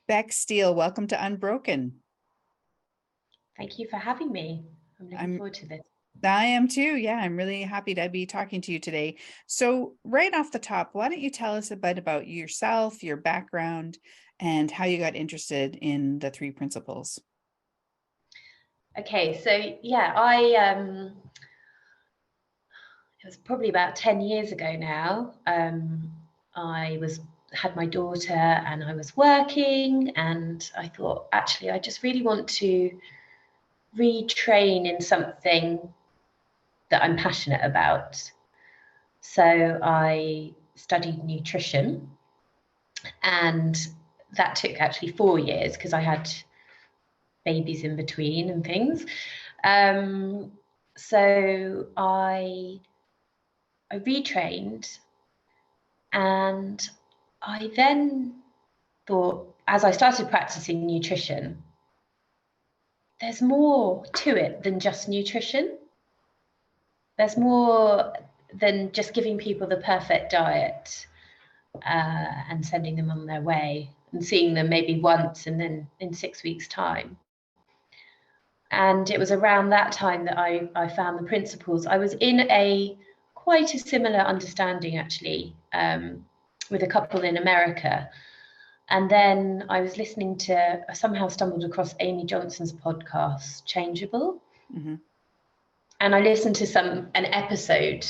Becs Steel, welcome to Unbroken. Thank you for having me. I'm looking I'm forward to this. I am too. Yeah, I'm really happy to be talking to you today. So, right off the top, why don't you tell us a bit about yourself, your background, and how you got interested in the three principles? Okay, so yeah, it was probably about 10 years ago now. I was had my daughter and I was working, and I thought, actually, I just really want to retrain in something that I'm passionate about. So I studied nutrition, and that took actually 4 years because I had babies in between and things. Um, so I retrained, and I then thought, as I started practicing nutrition, there's more to it than just nutrition. There's more than just giving people the perfect diet and sending them on their way and seeing them maybe once and then in 6 weeks' time. And it was around that time that I found the principles. I was in a quite a similar understanding, actually, with a couple in America. And then I was listening to, I somehow stumbled across Amy Johnson's podcast, Changeable. Hmm. And I listened to an episode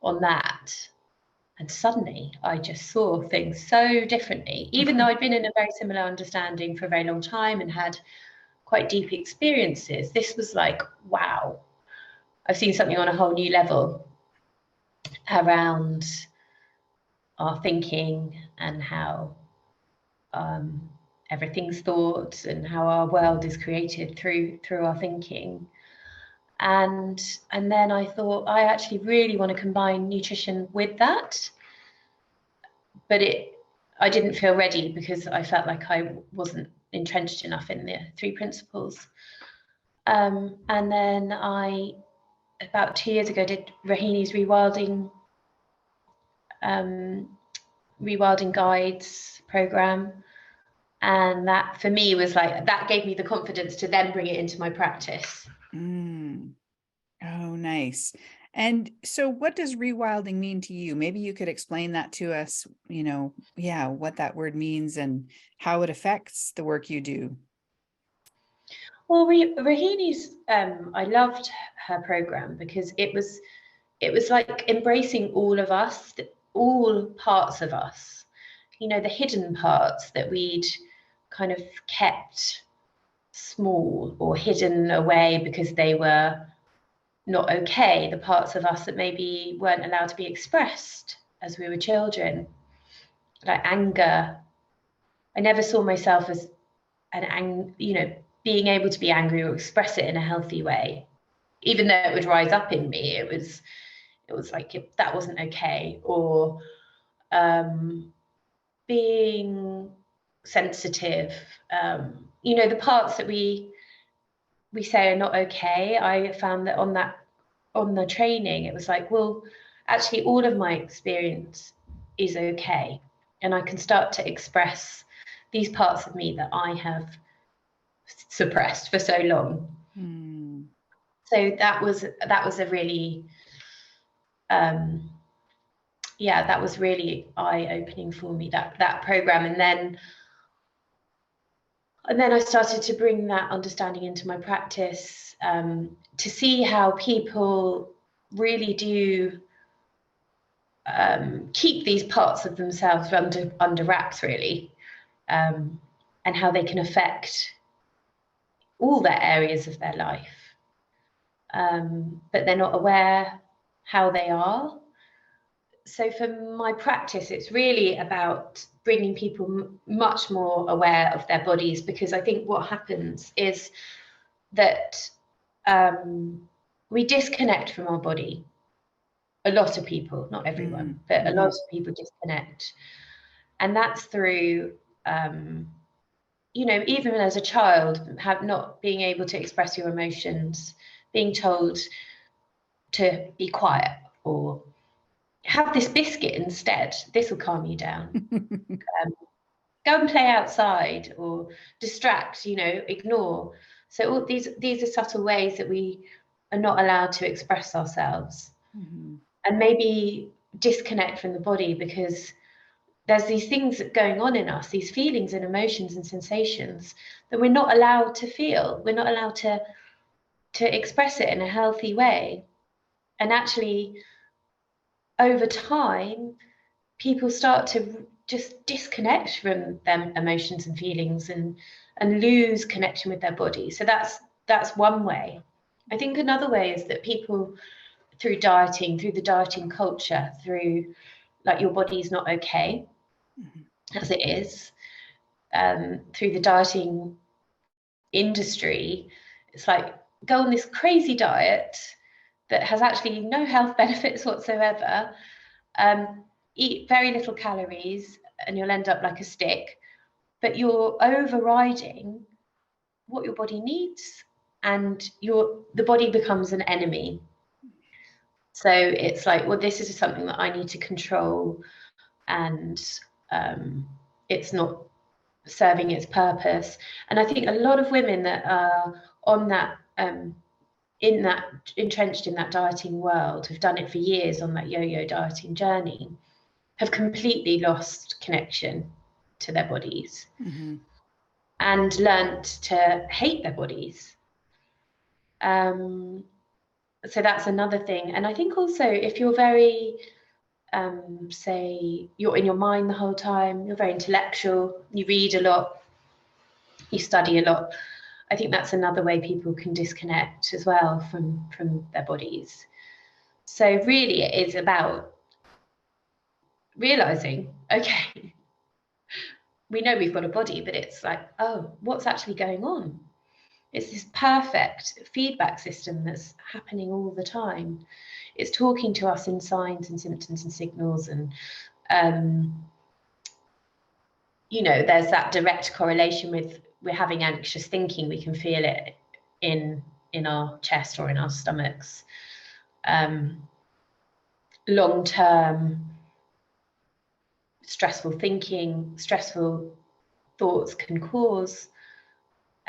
on that. And suddenly I just saw things so differently, even though I'd been in a very similar understanding for a very long time and had quite deep experiences. This was like, wow, I've seen something on a whole new level around our thinking and how everything's thought and how our world is created through our thinking. And then I thought, I actually really want to combine nutrition with that, but I didn't feel ready because I felt like I wasn't entrenched enough in the three principles. And then about 2 years ago, did Rahini's um, rewilding guides program, and that for me was like, that gave me the confidence to then bring it into my practice. Mm. Oh, nice. And so, what does rewilding mean to you? Maybe you could explain that to us, yeah, what that word means and how it affects the work you do. Well, Rahini's, I loved her program because it was like embracing all of us, all parts of us, the hidden parts that we'd kind of kept small or hidden away because they were not okay, the parts of us that maybe weren't allowed to be expressed as we were children, like anger. I never saw myself as being able to be angry or express it in a healthy way, even though it would rise up in me. It was like that wasn't okay. Or being sensitive, the parts that we say are not okay. I found that on the training, it was like, well, actually, all of my experience is okay, and I can start to express these parts of me that I have suppressed for so long. Mm. So that was a really that was really eye-opening for me, that program. And then I started to bring that understanding into my practice, to see how people really do keep these parts of themselves under wraps, really, and how they can affect all their areas of their life, but they're not aware how they are. So for my practice, it's really about bringing people much more aware of their bodies, because I think what happens is that we disconnect from our body. A lot of people, not everyone, but a lot Mm-hmm. of people disconnect. And that's through, even as a child, not being able to express your emotions, being told to be quiet or have this biscuit instead. This will calm you down. go and play outside, or distract, ignore. So all these are subtle ways that we are not allowed to express ourselves, and maybe disconnect from the body, because there's these things going on in us, these feelings and emotions and sensations that we're not allowed to feel. We're not allowed to express it in a healthy way. And actually, over time, people start to just disconnect from their emotions and feelings, and lose connection with their body. So that's one way. I think another way is that people, through dieting, through the dieting culture, through like your body's not okay as it is, through the dieting industry, it's like, go on this crazy diet that has actually no health benefits whatsoever, eat very little calories, and you'll end up like a stick, but you're overriding what your body needs, and the body becomes an enemy. So it's like, well, this is something that I need to control, and it's not serving its purpose. And I think a lot of women that are on that, entrenched in that dieting world, have done it for years on that yo-yo dieting journey, have completely lost connection to their bodies, and learnt to hate their bodies. So that's another thing. And I think also, if you're very, say, you're in your mind the whole time, you're very intellectual, you read a lot, you study a lot, I think that's another way people can disconnect as well from their bodies. So really, it is about realizing, okay, we know we've got a body, but it's like, oh, what's actually going on? It's this perfect feedback system that's happening all the time. It's talking to us in signs and symptoms and signals, and there's that direct correlation with, we're having anxious thinking. We can feel it in our chest or in our stomachs. Long-term stressful thinking, stressful thoughts can cause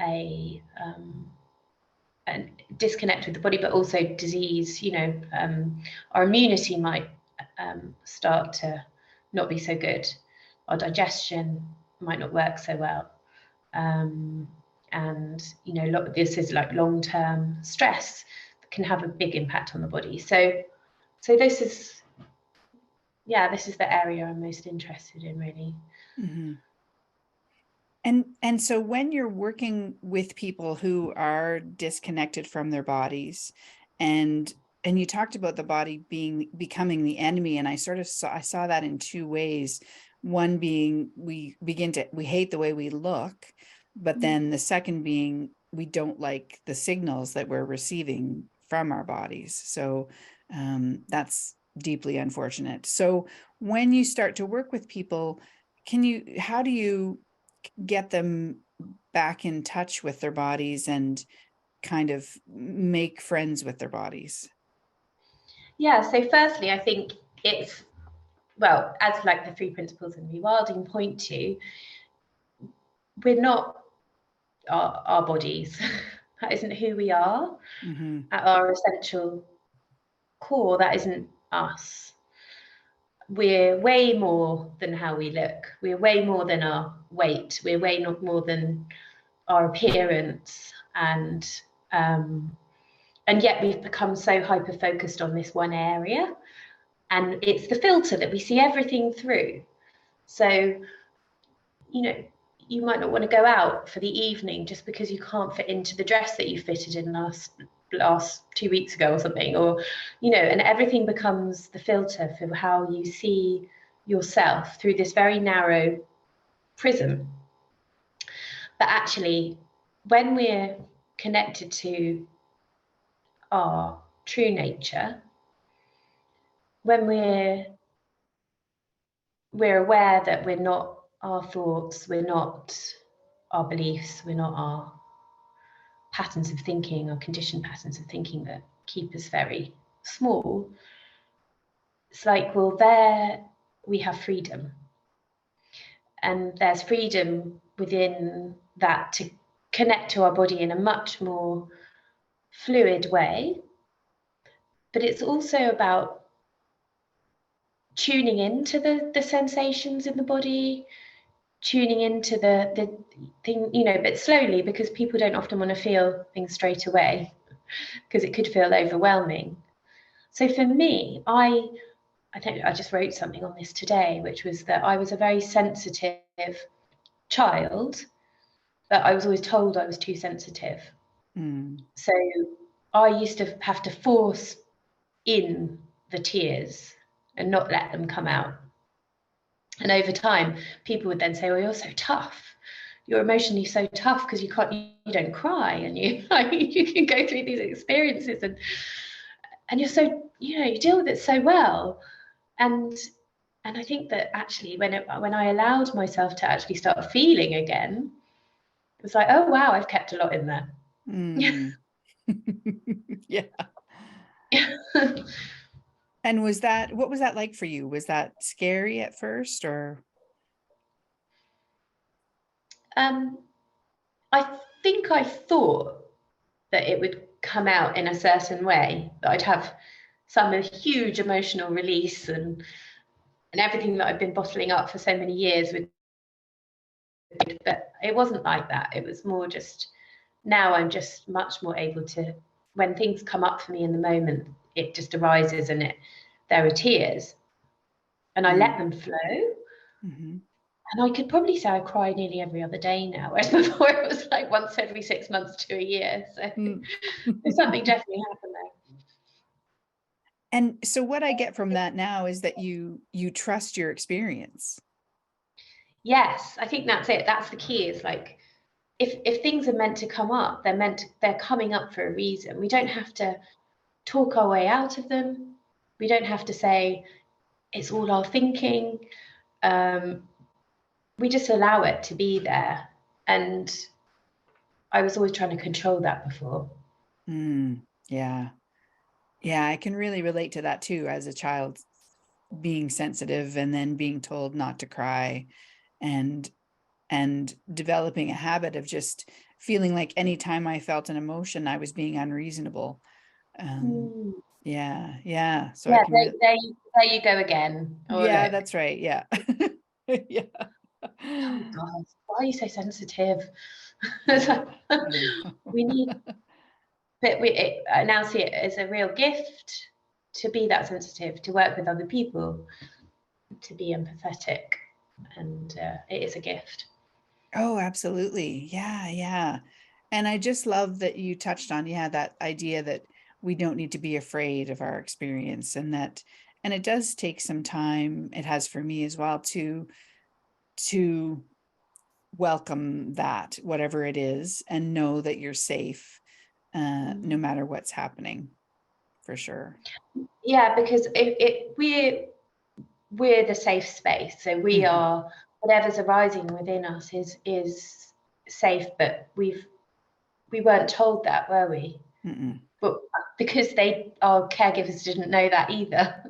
a disconnect with the body, but also disease. Our immunity might start to not be so good. Our digestion might not work so well. And this is like long-term stress that can have a big impact on the body. So this is the area I'm most interested in, really. And so when you're working with people who are disconnected from their bodies, and you talked about the body becoming the enemy, and I saw that in two ways. One being, we hate the way we look, but then the second being, we don't like the signals that we're receiving from our bodies. So that's deeply unfortunate. So when you start to work with people, how do you get them back in touch with their bodies and kind of make friends with their bodies? Yeah, so firstly, I think it's, well, as like the 3 principles in rewilding point to, we're not our bodies. That isn't who we are. At our essential core, that isn't us. We're way more than how we look. We're way more than our weight. We're way more than our appearance. And yet we've become so hyper-focused on this one area. And it's the filter that we see everything through. So, you might not want to go out for the evening just because you can't fit into the dress that you fitted in last 2 weeks ago or something, or and everything becomes the filter for how you see yourself through this very narrow prism. But actually, when we're connected to our true nature, when we're aware that we're not our thoughts, we're not our beliefs, we're not our patterns of thinking, or conditioned patterns of thinking that keep us very small, it's like, well, there we have freedom. and there's freedom within that to connect to our body in a much more fluid way. But it's also about tuning into the sensations in the body, tuning into the thing, you know, but slowly, because people don't often want to feel things straight away because it could feel overwhelming. So for me, I think I just wrote something on this today, which was that I was a very sensitive child, but I was always told I was too sensitive. So I used to have to force in the tears and not let them come out. And over time, people would then say, "Well, you're so tough. You're emotionally so tough because you don't cry, and you you can go through these experiences, and you're so, you know, you deal with it so well." And I think that actually, when I allowed myself to actually start feeling again, it was like, oh wow, I've kept a lot in there. Yeah. And what was that like for you? Was that scary at first, or? I think I thought that it would come out in a certain way, that I'd have some huge emotional release, and everything that I've been bottling up for so many years would, but it wasn't like that. It was more just, now I'm just much more able to, when things come up for me in the moment, it just arises, and there are tears, and I let them flow. And I could probably say I cry nearly every other day now, whereas before it was like once every 6 months to a year. So there's something definitely happened there. And so what I get from that now is that you trust your experience. Yes, I think that's it. That's the key. Is like, if things are meant to come up, they're coming up for a reason. We don't have to talk our way out of them. We don't have to say it's all our thinking. We just allow it to be there. And I was always trying to control that before. Yeah. Yeah, I can really relate to that too, as a child, being sensitive and then being told not to cry, and developing a habit of just feeling like anytime I felt an emotion, I was being unreasonable. Yeah. So I Yeah, can there you go again. Oh, yeah, look. that's right. Yeah. Yeah. Oh God, why are you so sensitive? Yeah, I know. We need, but I now see it as a real gift to be that sensitive, to work with other people, to be empathetic, and it is a gift. Oh, absolutely. Yeah. And I just love that you touched on, that idea that we don't need to be afraid of our experience, and it does take some time. It has for me as well to welcome that, whatever it is, and know that you're safe, no matter what's happening, for sure. Yeah, because we're the safe space, so we are, whatever's arising within us is safe. But we weren't told that, were we? But because our caregivers didn't know that either.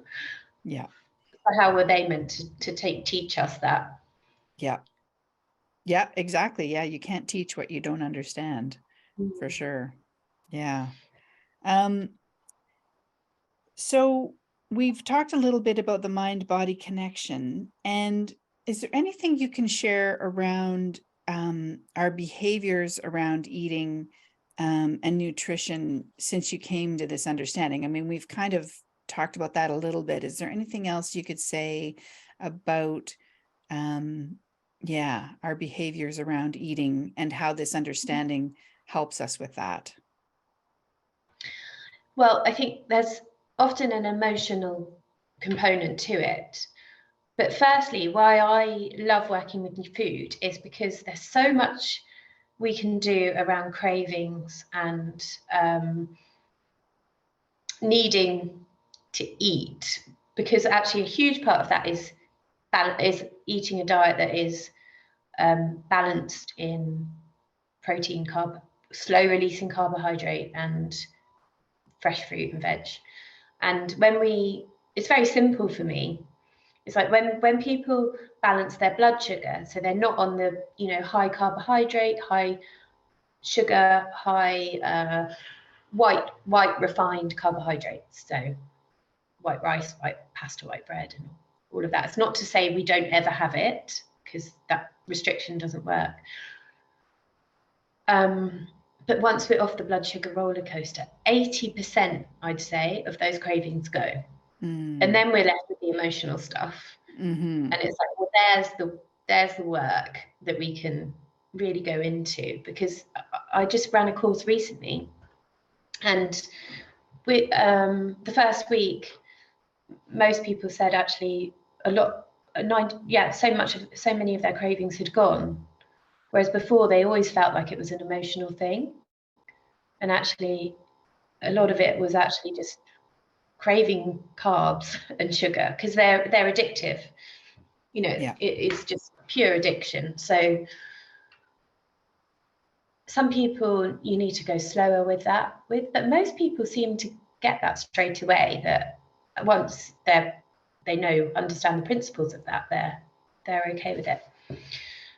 Yeah. So how were they meant to teach us that? Yeah, exactly. Yeah, you can't teach what you don't understand, for sure. Yeah. So we've talked a little bit about the mind-body connection, and is there anything you can share around our behaviors around eating and nutrition since you came to this understanding? I mean, we've kind of talked about that a little bit. Is there anything else you could say about our behaviors around eating and how this understanding helps us with that? Well, I think there's often an emotional component to it. But firstly, why I love working with food is because there's so much we can do around cravings and needing to eat. Because actually, a huge part of that is eating a diet that is balanced in protein, slow releasing carbohydrate, and fresh fruit and veg. And it's very simple for me. It's like when people balance their blood sugar, so they're not on the, you know, high carbohydrate, high sugar, high white refined carbohydrates, so white rice, white pasta, white bread, and all of that. It's not to say we don't ever have it, because that restriction doesn't work. But once we're off the blood sugar roller coaster, 80%, I'd say, of those cravings go. And then we're left with the emotional stuff. And it's like, well, there's the work that we can really go into, because I just ran a course recently, and we, the first week, most people said actually so many of their cravings had gone, whereas before they always felt like it was an emotional thing, and actually a lot of it was actually just craving carbs and sugar, because they're addictive, you know. It's just pure addiction. So some people you need to go slower with that, but most people seem to get that straight away, that once they understand the principles of that, they're okay with it.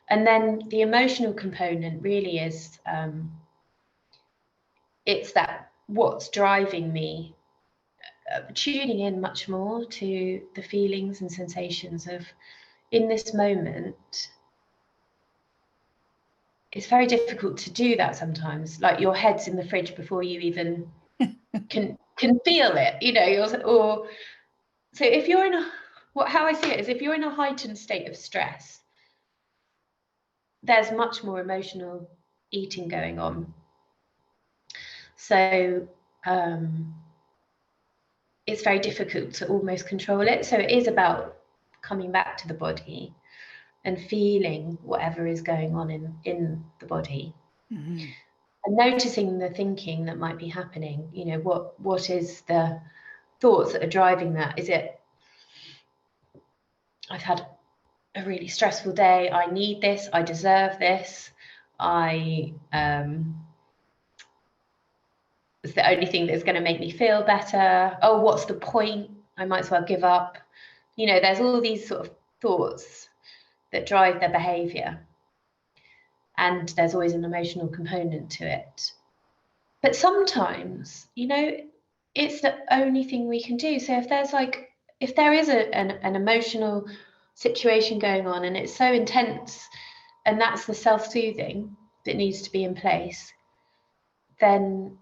And then the emotional component really is, it's that what's driving me, tuning in much more to the feelings and sensations of, in this moment. It's very difficult to do that sometimes, like your head's in the fridge before you even can feel it, you know. Or so if you're in how I see it is, if you're in a heightened state of stress, there's much more emotional eating going on. So it's very difficult to almost control it. So it is about coming back to the body and feeling whatever is going on in the body, and noticing the thinking that might be happening. You know, what is the thoughts that are driving that? Is it, I've had a really stressful day, I need this, I deserve this, it's the only thing that's going to make me feel better. Oh, what's the point? I might as well give up. You know, there's all these sort of thoughts that drive their behavior, and there's always an emotional component to it. But sometimes, you know, it's the only thing we can do. So if there is an emotional situation going on, and it's so intense, and that's the self-soothing that needs to be in place, then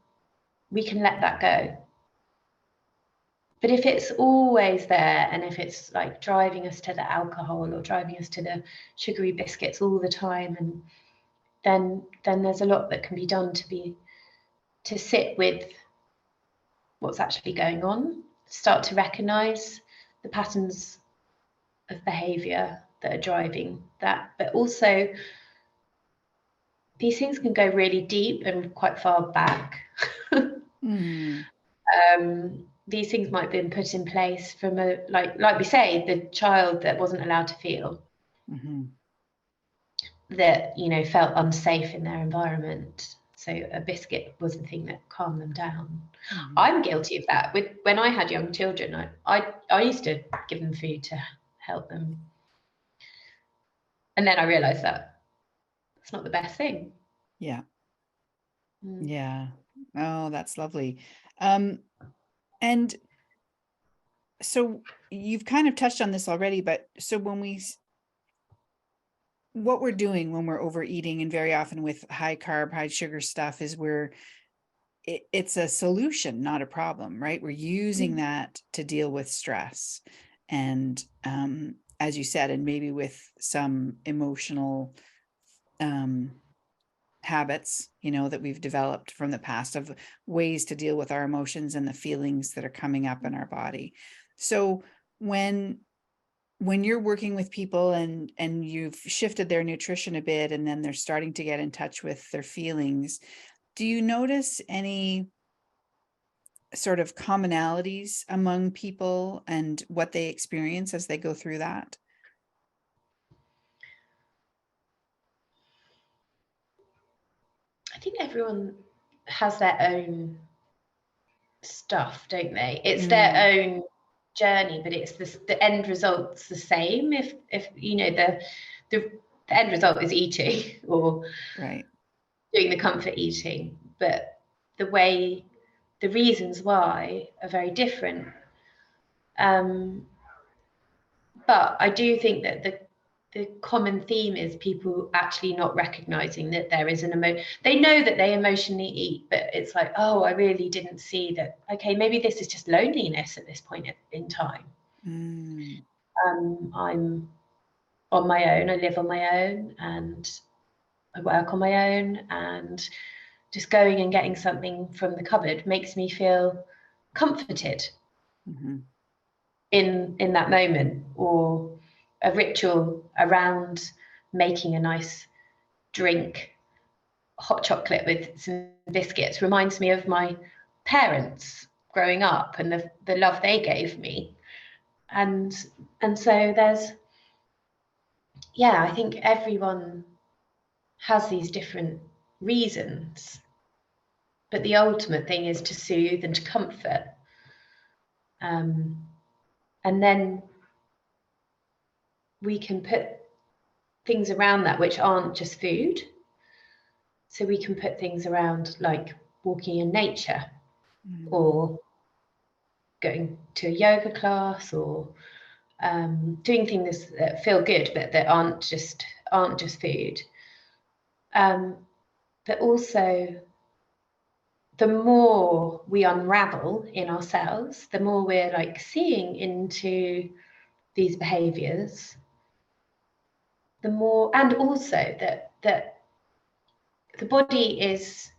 we can let that go. But if it's always there, and if it's like driving us to the alcohol or driving us to the sugary biscuits all the time, and then there's a lot that can be done to sit with what's actually going on, start to recognize the patterns of behavior that are driving that. But also, these things can go really deep and quite far back. These things might have been put in place from like we say, the child that wasn't allowed to feel, that, you know, felt unsafe in their environment. So a biscuit was the thing that calmed them down. I'm guilty of that. When I had young children, I used to give them food to help them, and then I realized that it's not the best thing. Yeah. Oh, that's lovely. And so you've kind of touched on this already, but so what we're doing when we're overeating, and very often with high carb, high sugar stuff, is it's a solution, not a problem, right? We're using that to deal with stress. And as you said, and maybe with some emotional habits, you know, that we've developed from the past, of ways to deal with our emotions and the feelings that are coming up in our body. So when you're working with people and you've shifted their nutrition a bit, and then they're starting to get in touch with their feelings, do you notice any sort of commonalities among people and what they experience as they go through that? I think everyone has their own stuff, don't they? It's their own journey, but it's the end result's the same. If you know the end result is eating or Right. doing the comfort eating, but the reasons why are very different. But I do think that the common theme is people actually not recognizing that there is they know that they emotionally eat, but it's like, oh, I really didn't see that. Okay, maybe this is just loneliness at this point in time. I'm on my own, I live on my own, and I work on my own, and just going and getting something from the cupboard makes me feel comforted in that moment, or a ritual around making a nice drink, hot chocolate with some biscuits, reminds me of my parents growing up and the love they gave me. And so there's, yeah, I think everyone has these different reasons, but the ultimate thing is to soothe and to comfort. And then we can put things around that which aren't just food. So we can put things around like walking in nature, or going to a yoga class, or doing things that feel good but that aren't just food. But also, the more we unravel in ourselves, the more we're like seeing into these behaviors, the more, and also that the body is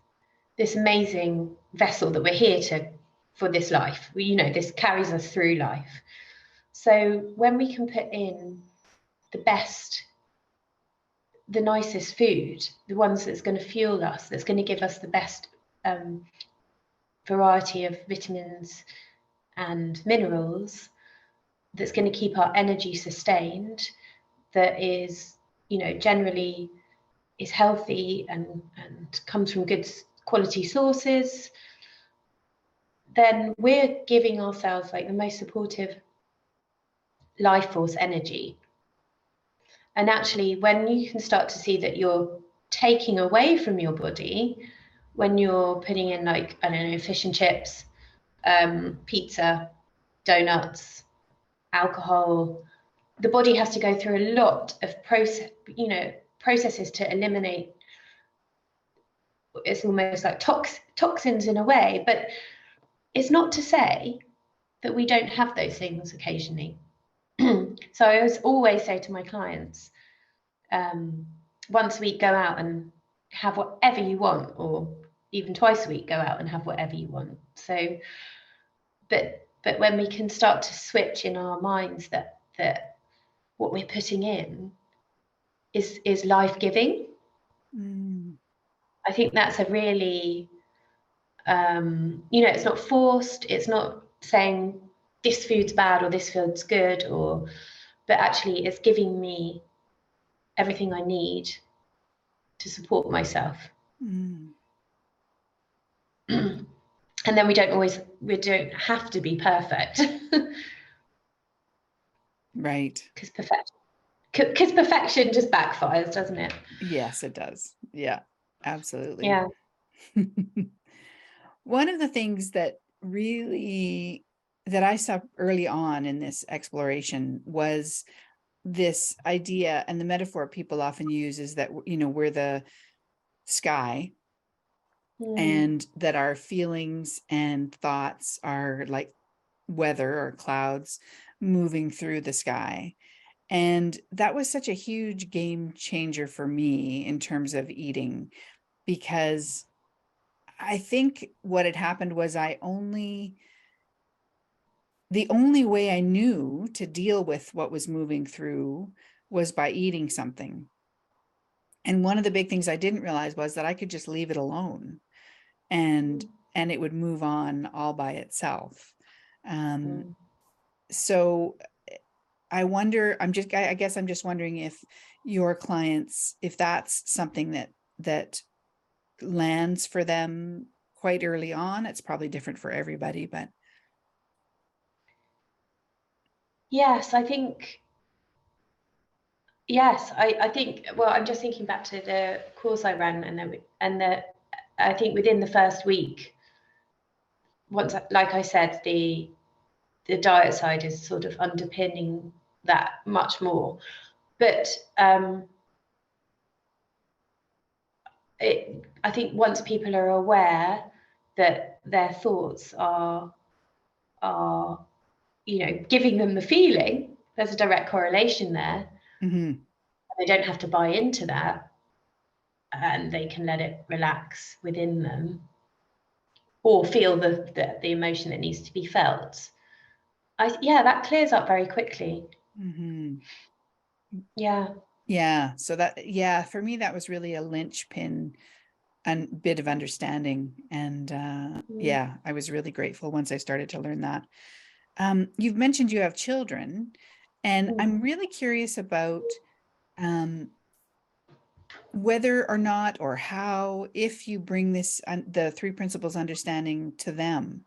this amazing vessel that we're here for this life. This carries us through life. So when we can put in the best, the nicest food, the ones that's going to fuel us, that's going to give us the best variety of vitamins and minerals, that's going to keep our energy sustained, that is, generally is healthy and comes from good quality sources, then we're giving ourselves like the most supportive life force energy. And actually, when you can start to see that you're taking away from your body, when you're putting in, like, I don't know, fish and chips, pizza, donuts, alcohol, the body has to go through a lot of processes to eliminate. It's almost like toxins in a way, but it's not to say that we don't have those things occasionally. So I always say to my clients, once a week, go out and have whatever you want, or even twice a week, go out and have whatever you want. So, but when we can start to switch in our minds that what we're putting in is life-giving, I think that's a really, it's not forced. It's not saying this food's bad or this food's good, but actually it's giving me everything I need to support myself. And then we don't have to be perfect. Right. Because perfection just backfires, doesn't it? Yes, it does. Yeah, absolutely. Yeah. One of the things that I saw early on in this exploration was this idea, and the metaphor people often use is that, we're the sky, and that our feelings and thoughts are like weather or clouds moving through the sky. And that was such a huge game changer for me in terms of eating, because I think what had happened was the only way I knew to deal with what was moving through was by eating something. And one of the big things I didn't realize was that I could just leave it alone, and it would move on all by itself. So I wonder, I guess I'm just wondering if your clients, if that's something that lands for them quite early on. It's probably different for everybody, but yes, I think, yes, I think, well, I'm just thinking back to the course I ran, I think within the first week, once, like I said, the diet side is sort of underpinning that much more. But I think once people are aware that their thoughts are giving them the feeling, there's a direct correlation there. Mm-hmm. They don't have to buy into that, and they can let it relax within them, or feel the emotion that needs to be felt. Yeah, that clears up very quickly. Mm-hmm. Yeah. Yeah. So that, yeah, for me, that was really a linchpin and bit of understanding. And Mm. yeah, I was really grateful once I started to learn that. You've mentioned you have children, and Mm. I'm really curious about um, whether or not, or how, if you bring this, the three principles understanding to them.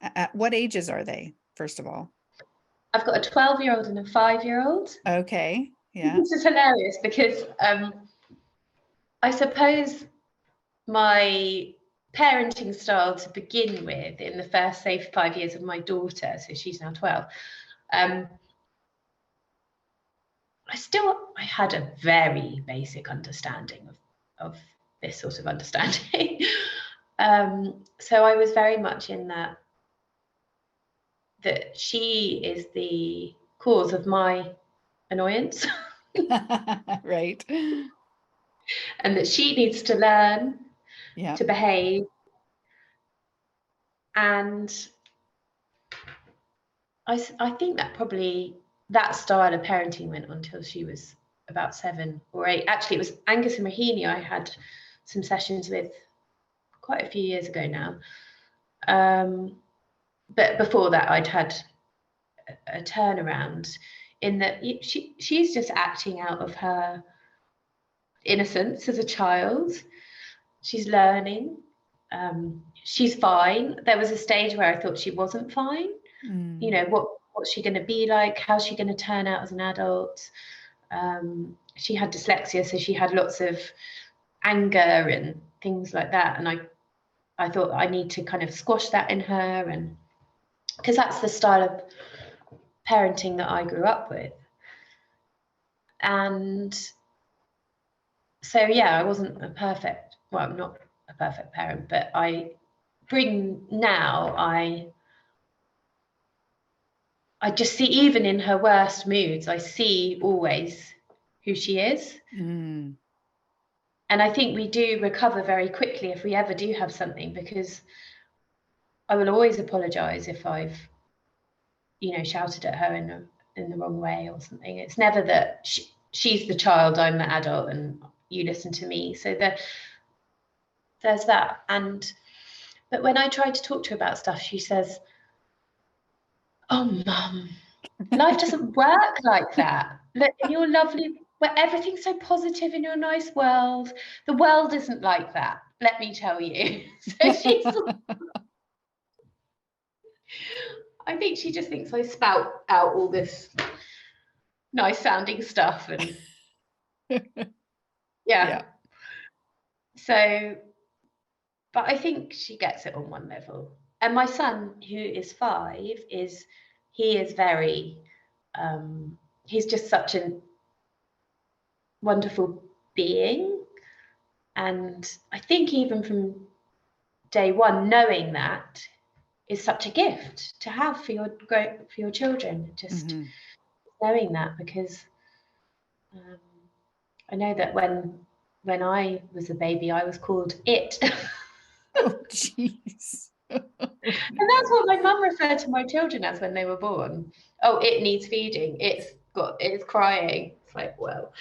At what ages are they, first of all? I've got a 12-year-old and a 5-year-old. Okay. Yeah. This is hilarious because I suppose my parenting style to begin with, in the first, say, 5 years of my daughter, so she's now 12, um, I had a very basic understanding of this sort of understanding. So I was very much in that she is the cause of my annoyance, Right. and that she needs to learn Yeah. to behave. And I think that probably that style of parenting went on until she was about 7 or 8. Actually, it was Angus and Rahini I had some sessions with quite a few years ago now. But before that, I'd had a turnaround in that she's just acting out of her innocence as a child. She's learning. She's fine. There was a stage where I thought she wasn't fine. Mm. What's she going to be like? How's she going to turn out as an adult? She had dyslexia, so she had lots of anger and things like that. And I thought I need to kind of squash that in her, and because that's the style of parenting that I grew up with. And so, yeah, I wasn't I'm not a perfect parent, but I just see, even in her worst moods, I see always who she is. Mm. And I think we do recover very quickly if we ever do have something, because I will always apologize if I've, shouted at her in the wrong way or something. It's never that she's the child, I'm the adult, and you listen to me. So there's that. But when I try to talk to her about stuff, she says, "Oh, Mum, life doesn't work like that. Look, in your lovely, where everything's so positive in your nice world, the world isn't like that. Let me tell you." So I think she just thinks I spout out all this nice sounding stuff, and Yeah. yeah. So, but I think she gets it on one level. And my son, who is 5, he is very, he's just such a wonderful being. And I think even from day one, knowing that is such a gift to have for your children. Just Mm-hmm. knowing that, because I know that when I was a baby, I was called it. Oh, jeez. Oh, And that's no. what my mum referred to my children as when they were born. Oh, it needs feeding. It's crying. It's like, well,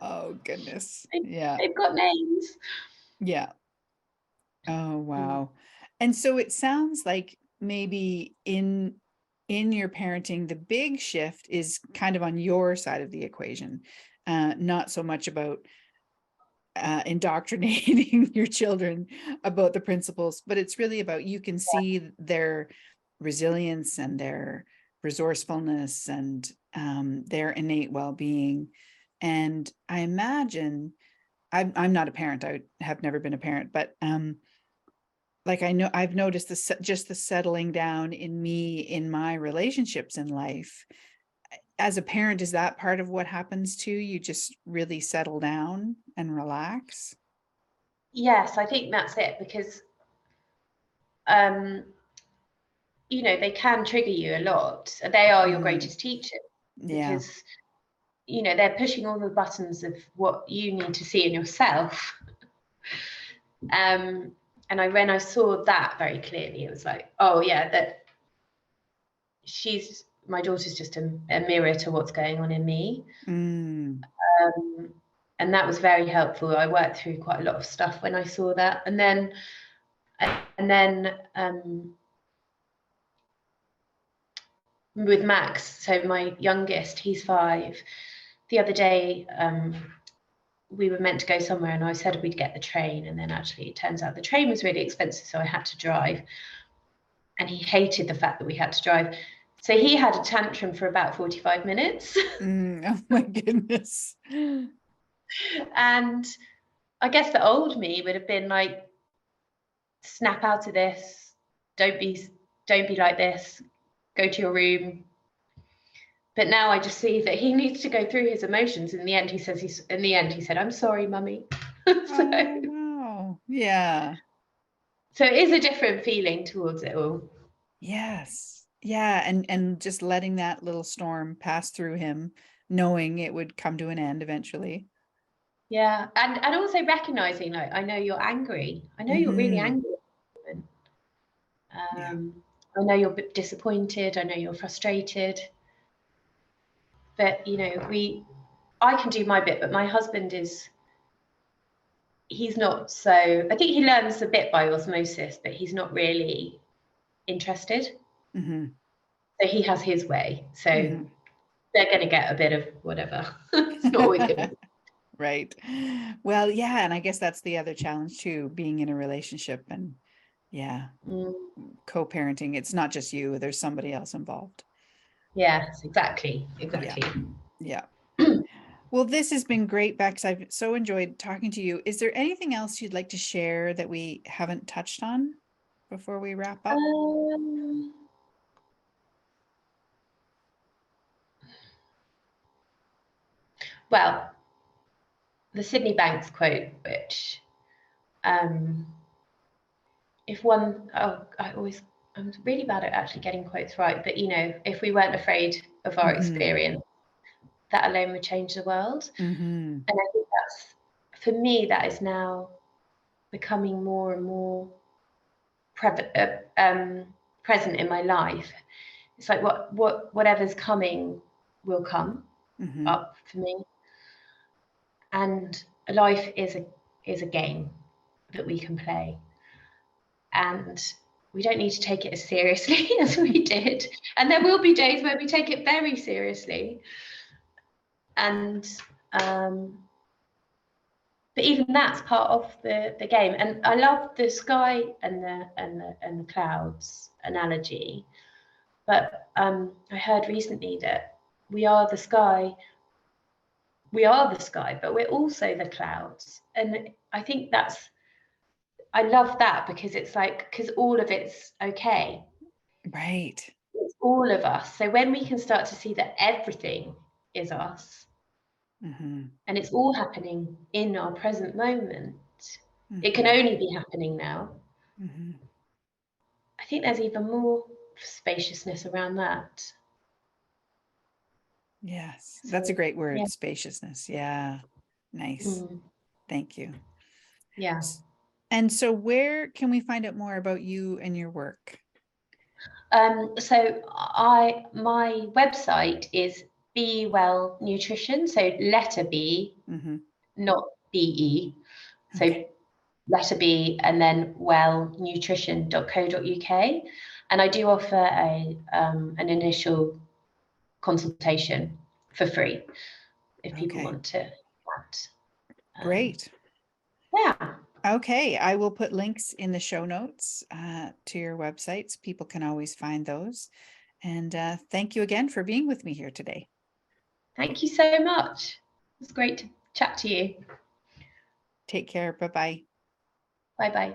Oh, goodness. they, Yeah. they've got names. Yeah. Oh, Mm. wow. And so it sounds like maybe in your parenting, the big shift is kind of on your side of the equation, not so much about indoctrinating your children about the principles, but it's really about, you can see their resilience and their resourcefulness and their innate well-being. And I imagine I'm not a parent. I have never been a parent, but like I know I've noticed just the settling down in me in my relationships in life. As a parent, is that part of what happens too? You just really settle down and relax? Yes, I think that's it, because um, they can trigger you a lot. They are your Mm, greatest teacher, yeah. because they're pushing all the buttons of what you need to see in yourself. Um, and when I saw that very clearly, it was like, oh yeah, that my daughter's just a mirror to what's going on in me. Mm, Um, and that was very helpful. I worked through quite a lot of stuff when I saw that. And then with Max, so my youngest, he's 5. The other day, we were meant to go somewhere, and I said we'd get the train, and then actually it turns out the train was really expensive, so I had to drive. And he hated the fact that we had to drive. So he had a tantrum for about 45 minutes. oh my goodness. And I guess the old me would have been like, snap out of this, don't be like this, go to your room. But now I just see that he needs to go through his emotions. In the end, he said, I'm sorry, mummy. Oh, so, wow. Yeah. so it is a different feeling towards it all. Yes. Yeah. And just letting that little storm pass through him, knowing it would come to an end eventually. Yeah. And also recognizing, like, I know you're angry. I know you're really Hmm. angry. Yeah. I know you're disappointed. I know you're frustrated. But, I can do my bit, but my husband he's not so, I think he learns a bit by osmosis, but he's not really interested. Hmm. So he has his way. So Hmm. they're going to get a bit of whatever. It's not always going to be. Right. Well, yeah. And I guess that's the other challenge too, being in a relationship and yeah, Mm, co-parenting. It's not just you, there's somebody else involved. yes, exactly. Yeah. Exactly. Yeah. Well, this has been great, Bex. I've so enjoyed talking to you. Is there anything else you'd like to share that we haven't touched on before we wrap up? Um, well, the Sydney Banks quote, which um, if one, oh, I'm really bad at actually getting quotes right, but if we weren't afraid of our Hmm. experience, that alone would change the world. Hmm. And I think for me, that is now becoming more and more present in my life. It's like whatever's coming will come Hmm. up for me, and life is a game that we can play, and we don't need to take it as seriously as we did. And there will be days where we take it very seriously, and but even that's part of the game. And I love the sky and the clouds analogy. But I heard recently that we are the sky. We are the sky, but we're also the clouds. And I think I love that, because it's like, because all of it's okay. Right. It's all of us. So when we can start to see that everything is us, Hmm. and it's all happening in our present moment, it can Hmm. only be happening now. Hmm. I think there's even more spaciousness around that. Yes, that's a So great yeah. word, spaciousness. Yeah. Nice. Mm, Thank you. yeah. And so where can we find out more about you and your work? So my website is Be Well Nutrition. So letter B, Hmm. not BE. Okay. So letter B and then wellnutrition.co.uk. And I do offer an initial consultation for free if people Okay. want to chat. Great. Yeah. Okay, I will put links in the show notes to your websites. People can always find those. And thank you again for being with me here today. Thank you so much. It's great to chat to you. Take care. Bye-bye. Bye bye.